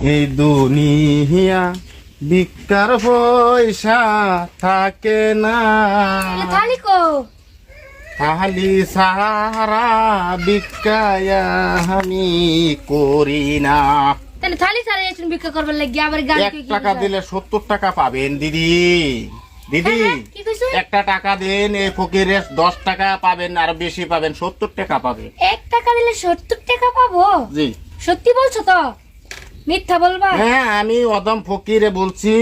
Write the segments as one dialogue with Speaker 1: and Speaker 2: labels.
Speaker 1: এই দুনিয়া ভিক্ষার পয়সা থাকে না,
Speaker 2: থালি কো
Speaker 1: খালি সাহারা ভিক্ষায়া আমি করি না।
Speaker 2: তাহলে থালি সারা এসে ভিক্ষা করবার লাগি আবার গান
Speaker 1: 1 টাকা দিলে 70 টাকা পাবেন দিদি। দিদি
Speaker 2: কি কইছো?
Speaker 1: 1 টাকা দেন, এই ফকিরের 10 টাকা পাবেন, আর বেশি পাবেন, 70 টাকা পাবেন।
Speaker 2: 1 টাকা দিলে 70 টাকা পাবো?
Speaker 1: জি
Speaker 2: সত্যি বলছো তো? মিথ্যা বলবা?
Speaker 1: হ্যাঁ, আমি অদম ফকিরে বলছি,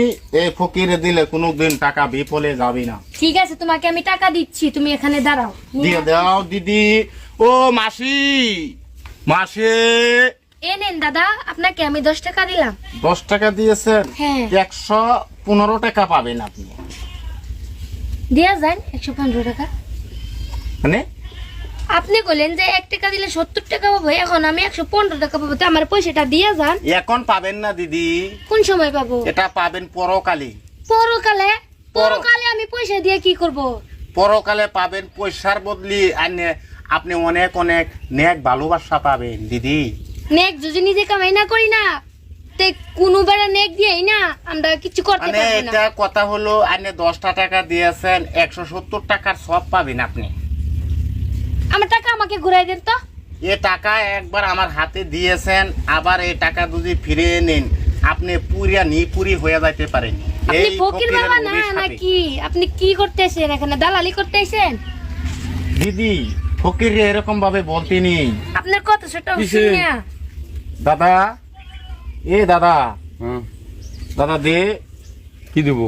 Speaker 1: এই ফকিরে দিলে কোনোদিন টাকা বিফলে যাবে না।
Speaker 2: ঠিক আছে, তোমাকে আমি টাকা দিচ্ছি, তুমি এখানে দাঁড়াও।
Speaker 1: দিয়ে দাও দিদি। ও মাসি, মাসে
Speaker 2: এ নেন দাদা, আপনাকে আমি 10 টাকা দিলাম।
Speaker 1: 10 টাকা দিয়েছেন,
Speaker 2: হ্যাঁ।
Speaker 1: 115 টাকা পাবেন আপনি।
Speaker 2: দিয়া যান 115 টাকা।
Speaker 1: মানে
Speaker 2: আপনি বলেন যে 1 টাকা দিলে 70 টাকা পাবো, এখন আমি 115 টাকা পাবো, তো আমার পয়সাটা দিয়ে যান।
Speaker 1: এখন পাবেন না দিদি,
Speaker 2: কোন সময় পাবো?
Speaker 1: এটা পাবেন পরকালে।
Speaker 2: পরকালে? পরকালে আমি পয়সা দিয়ে কি করব?
Speaker 1: পরকালে পাবেন পয়সার বদলি আপনি অনেক অনেক নেক ভালোবাসা পাবেন দিদি।
Speaker 2: নেক যদি নিজে কামাই না করি না, তে কোনো বেড়া নেক দিয়েই না আমরা কিছু করতে
Speaker 1: মানে
Speaker 2: পারবো
Speaker 1: এটা
Speaker 2: না।
Speaker 1: কথা হলো, আপনি 10 টাকা দিয়েছেন, 170 টাকার সব পাবেন আপনি।
Speaker 2: আমার টাকা আমাকে ঘুরাই দেন তো।
Speaker 1: এ টাকা একবার আমার হাতে দিয়েছেন, আবার এই টাকা যদি ফিরিয়ে নেন, আপনি পুরিয়া নিপুরি হয়ে যাইতে পারেন।
Speaker 2: আপনি
Speaker 1: এই
Speaker 2: ফকির
Speaker 1: ফকিরের
Speaker 2: বাবা না
Speaker 1: অভিশাপে।
Speaker 2: নাকি? আপনি কি করতেছেন এখানে? দালালি করতেছেন?
Speaker 1: দিদি ফকির এরকম ভাবে বলতে নেই।
Speaker 2: আপনার কত ছোট
Speaker 3: কিসে?
Speaker 2: শুনিয়া
Speaker 1: দাদা, এ দাদা,
Speaker 3: হ্যাঁ,
Speaker 1: দাদা দে
Speaker 3: কি দেব?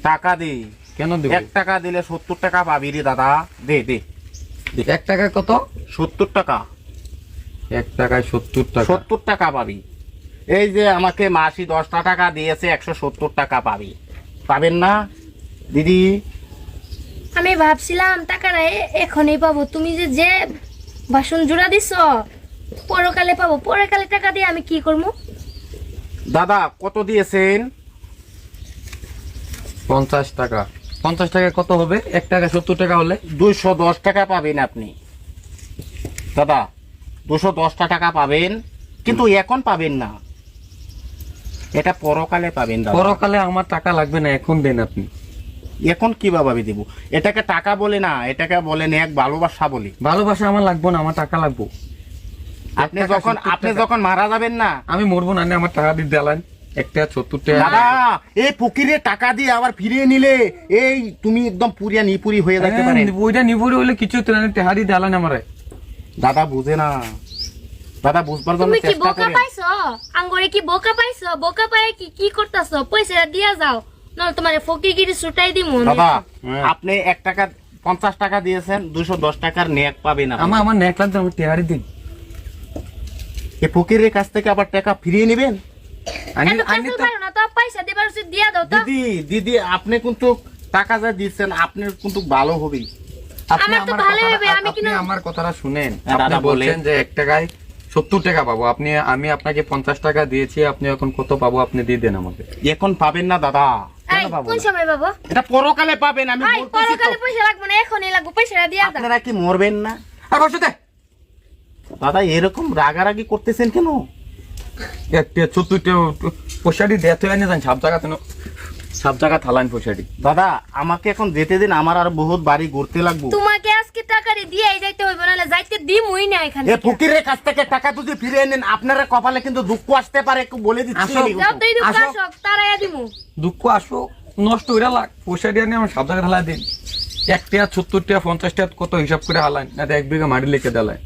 Speaker 1: টাকা দে।
Speaker 3: কেন দেব?
Speaker 1: 1 টাকা দিলে 70 টাকা পাবি রে দাদা। দে দে
Speaker 3: 1 টাকা কত?
Speaker 1: 70 টাকা।
Speaker 3: 1 টাকায় 70 টাকা।
Speaker 1: 70 টাকা পাবি। এই যে আমাকে মাসি 10 টাকা দিয়েছে, 170 টাকা পাবি। পাবেন না দিদি?
Speaker 2: আমি ভাবছিলাম টাকাটা এখনই পাবো, তুমি যে যে বাসন জোড়া দিছ পরকালে পাবো। পরকালে টাকা দিয়ে আমি কি করবো?
Speaker 1: দাদা কত দিয়েছেন?
Speaker 3: 50 টাকা। 50 টাকা কত হবে? 1 টাকা 70 টাকা হলে
Speaker 1: 210 টাকা পাবেন আপনি দাদা। 210 টাকা পাবেন, কিন্তু এখন পাবেন না, এটা পরকালে পাবেন দাদা।
Speaker 3: পরকালে আমার টাকা লাগবে না, এখন দেন আপনি।
Speaker 1: এখন কিভাবে দেব? এটাকে টাকা বলে না, এটাকে বলেন এক ভালোবাসা বলি।
Speaker 3: ভালোবাসা আমার লাগবে না, আমার টাকা লাগবে।
Speaker 1: আপনি
Speaker 3: 1 টাকা
Speaker 1: যখন
Speaker 3: 70
Speaker 1: আপনি
Speaker 3: টাকা।
Speaker 1: যখন মারা যাবেন না
Speaker 3: আমি মরবো না, আমার টাকা দিয়ে দেলান। 1 টাকা 70 টাকা।
Speaker 1: দাদা, এই ফকিরে টাকা দিয়ে আবার ফিরিয়ে নিলে এই তুমি একদম পুরিয়া নিপুরি হয়ে যেতে পারেন।
Speaker 3: ওইটা নিবরে হলে কিছু তো না, টাকা দিয়ে দেলান আমারে।
Speaker 1: দাদা বুঝে না, দাদা বুঝবার জন্য
Speaker 2: তুমি কি
Speaker 1: চেষ্টা
Speaker 2: বোকা
Speaker 1: করেন।
Speaker 2: পাইছো? আঙ্গরে কি বোকা পাইছো? বোকা পায় কি কি করতেছো? পয়সা দিয়া যাও, নলে তোমার ফকিরগিরি ছুটাই দিমু।
Speaker 1: দাদা
Speaker 3: হ্যাঁ।
Speaker 1: আপনি 1 টাকা 50 টাকা দিয়েছেন, 210 টাকার নেক পাবেন আপনি।
Speaker 3: আমার নেক লাগবে, আমি টাকা দিন।
Speaker 1: এই ফকিরের কাছ থেকে আবার টাকা ফিরিয়ে নেবেন?
Speaker 3: আমি
Speaker 2: এত
Speaker 3: আমি
Speaker 2: কাছে
Speaker 3: তো
Speaker 2: পারো না তো, পয়সা দিবার উচিত দিয়া দাও তো।
Speaker 1: দিদি দিদি আপনি কিন্তু টাকা যা দিচ্ছেন আপনার কিন্তু ভালো হবে।
Speaker 3: আপনি
Speaker 2: আমার তো
Speaker 3: আমার
Speaker 2: ভালোই
Speaker 3: কথাটা-
Speaker 2: হবে, আমি
Speaker 3: আপনি
Speaker 2: কিন্তু-
Speaker 3: আমার কথাটা শুনেন।
Speaker 1: হ্যাঁ,
Speaker 3: আপনি
Speaker 1: দাদা
Speaker 3: বলছেন
Speaker 1: বলেন।
Speaker 3: যে 1 টাকায় 70 টাকা পাবো, আমি আপনাকে 50 টাকা দিয়েছি, আপনি এখন কত পাবো আপনি দিয়ে দেন আমাকে।
Speaker 1: এখন পাবেন না দাদা।
Speaker 2: এই,
Speaker 1: কেন পাবো
Speaker 2: কোন
Speaker 1: না?
Speaker 2: সময় পাবো?
Speaker 1: এটা পরকালে পাবেন, আমি
Speaker 2: ভাই,
Speaker 1: বলতেছি তো।
Speaker 2: পরকালে পয়সা লাগবে না, এখনই লাগবে, পয়সাটা দিয়া দাও।
Speaker 1: আপনারা কি মরবেন না?
Speaker 3: আর বসে দে।
Speaker 1: দাদা এরকম রাগারাগি করতেছেন কেন?
Speaker 3: 1 টাকা 70 টাকা পয়সাটি দেতে হয় না, জান সব জায়গা থালান পয়সাটি।
Speaker 1: দাদা আমাকে এখন যেতে দিন, আমার আর বহুত বাড়ি ঘুরতে লাগবো।
Speaker 2: তোমাকে আজকে টাকাটা দিয়ে যাইতে হইব, নাহলে যাইতে দিমুই না এখান
Speaker 1: এ
Speaker 2: থেকে।
Speaker 1: ফকিরের কাছ থেকে টাকা যদি ফিরিয়ে নেন, আপনারা কপালে কিন্তু দুঃখ আসতে পারে, একটু বলে দিচ্ছি।
Speaker 3: আসো।
Speaker 2: যতই দুঃখ
Speaker 3: আসো।
Speaker 2: আসুক, তারাইয়া দিমু।
Speaker 3: দুঃখ আসো, নষ্ট হইরা লাগ পয়সাটি আনি আমার সব জায়গা থালা দিন। 1 টাকা 70 টাকা 50 টাকা কত হিসাব করে হালান, না 1 বিঘা মাটি লিখে দেলায়।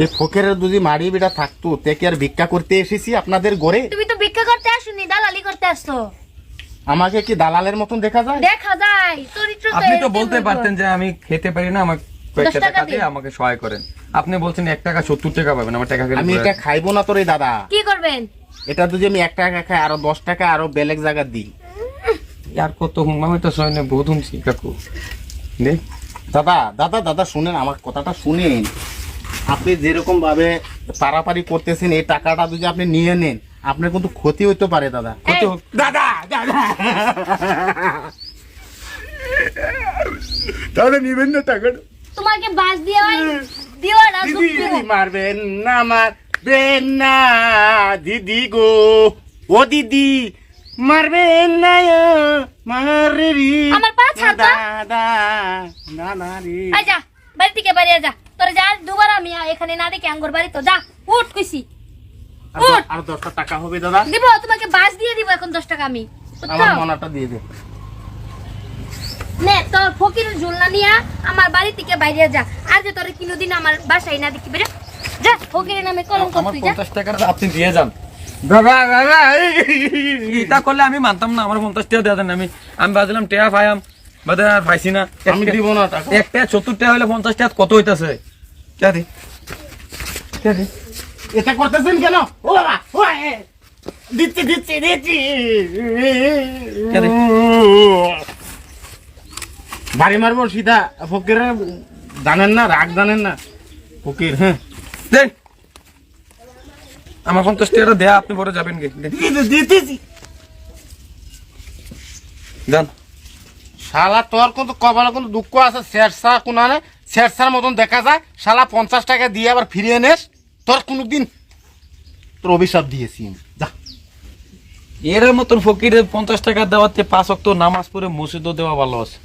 Speaker 1: এই ফকিরের যদি মাড়ি বিড়া থাকতো, তে কি আর ভিক্ষা করতে এসেছি আপনাদের ঘরে?
Speaker 2: তুমি তো ভিক্ষা করতে আসুনি, দালালি করতে আসছো।
Speaker 1: আমাকে কি দালালের মতন দেখা যায়?
Speaker 2: দেখা যায় চরিত্র তো
Speaker 3: আপনি তো
Speaker 2: এরকম
Speaker 3: বলতে
Speaker 2: হইবো।
Speaker 3: পারতেন যে আমি খেতে পারি না, আমাকে
Speaker 2: 10
Speaker 3: কয়েকটা
Speaker 2: টাকা
Speaker 3: টাকা দিয়ে
Speaker 2: দিন।
Speaker 3: আমাকে সহায় করেন। আপনি বলছেন 1 টাকা 70 টাকা পাবেন, আমার টাকা
Speaker 1: আমি এটা খাইবো না তোরে দাদা।
Speaker 2: কি করবেন?
Speaker 1: এটা যদি আমি 1 টাকা খাই, আরো 10 টাকা আরো বেলেগ জায়গা দিই।
Speaker 3: আর কত হুম, আমি তো সয়নে বহুত শুনছি কাকু। দে
Speaker 1: দাদা দাদা দাদা শুনেন, আমার কথাটা শুনেন। আপনি যেরকম ভাবে পারাপারি করতেছেন, এই টাকাটা যদি আপনি নিয়ে নেন, আপনার কিন্তু ক্ষতি হইতে পারে দাদা। ক্ষতি
Speaker 2: এই।
Speaker 1: হোক দাদা দাদা তাহলে নিবেন না টাকাটা?
Speaker 2: তোমাকে বাস দিয়ে দিও না,
Speaker 1: দিদি দিদি মারবেন না, আমার মারবেন না দিদি গো, ও দিদি মারবেন না মারে রে
Speaker 2: আমার পা ছাড় তো।
Speaker 1: দাদা দাদা রে।
Speaker 2: আই যা বাড়ি থেকে বাইরে যা, তোর যা দুবার আমি এখানে না দেখে আঙ্গুর বাড়ি তো যা, উঠ কইছি উঠ।
Speaker 1: আর 10টা টাকা হবে দাদা,
Speaker 2: দিব তোমাকে বাস দিয়ে দিব এখন 10 টাকা আমি, বুঝছো?
Speaker 1: আমার মনাটা দিয়ে দে।
Speaker 2: নে তোর ফকিরের ঝুলনা নিয়া আমার বাড়ি থেকে বাইরে যা, আর যে তোর কোনোদিন আমার বাসায় না দেখি বেরে যা, ফকিরের নামে কলঙ্ক
Speaker 3: আমার
Speaker 2: তুই যা।
Speaker 3: 50 টাকাটা আপনি দিয়ে যান।
Speaker 1: দাদা দাদা
Speaker 3: এটা করলে আমি মানতাম না, আমার 50 টাকা দিয়ে দেন। আমি ভাবছিলাম টেয়া পাইম, বাদে আর পাইছি না।
Speaker 1: আমি দিব না টাকা।
Speaker 3: একটা 70 টাকা হলে 50 টাকা কত হইতাছে? কে দি কে দি
Speaker 1: এটা করতেছেন কেন? ও বাবা ও দিচ্ছি দিচ্ছি দিচ্ছি।
Speaker 3: কেন?
Speaker 1: বাড়ি মারবো সিধা ফকির, জানেন না রাগ জানেন না ফকির। হ্যাঁ
Speaker 3: দেন আমার 50 টাকাটা দেয়া, আপনি পরে যাবেন কি? দেন।
Speaker 1: দিতেছি।
Speaker 3: যান।
Speaker 1: শালা তোর কিন্তু কপালে কিন্তু দুঃখ আছে, শেরসা কোনানে শেরসার মতন দেখা যায়। শালা 50 টাকা দিয়ে আবার ফিরিয়ে নেস, তোর কোনোদিন তোর অভিশাপ দিয়েছি আমি। যা
Speaker 3: এর মতন ফকিরের 50 টাকা দেওয়াতে 5 ওয়াক্ত নামাজ পড়ে মসজিদও দেওয়া ভালো আছে।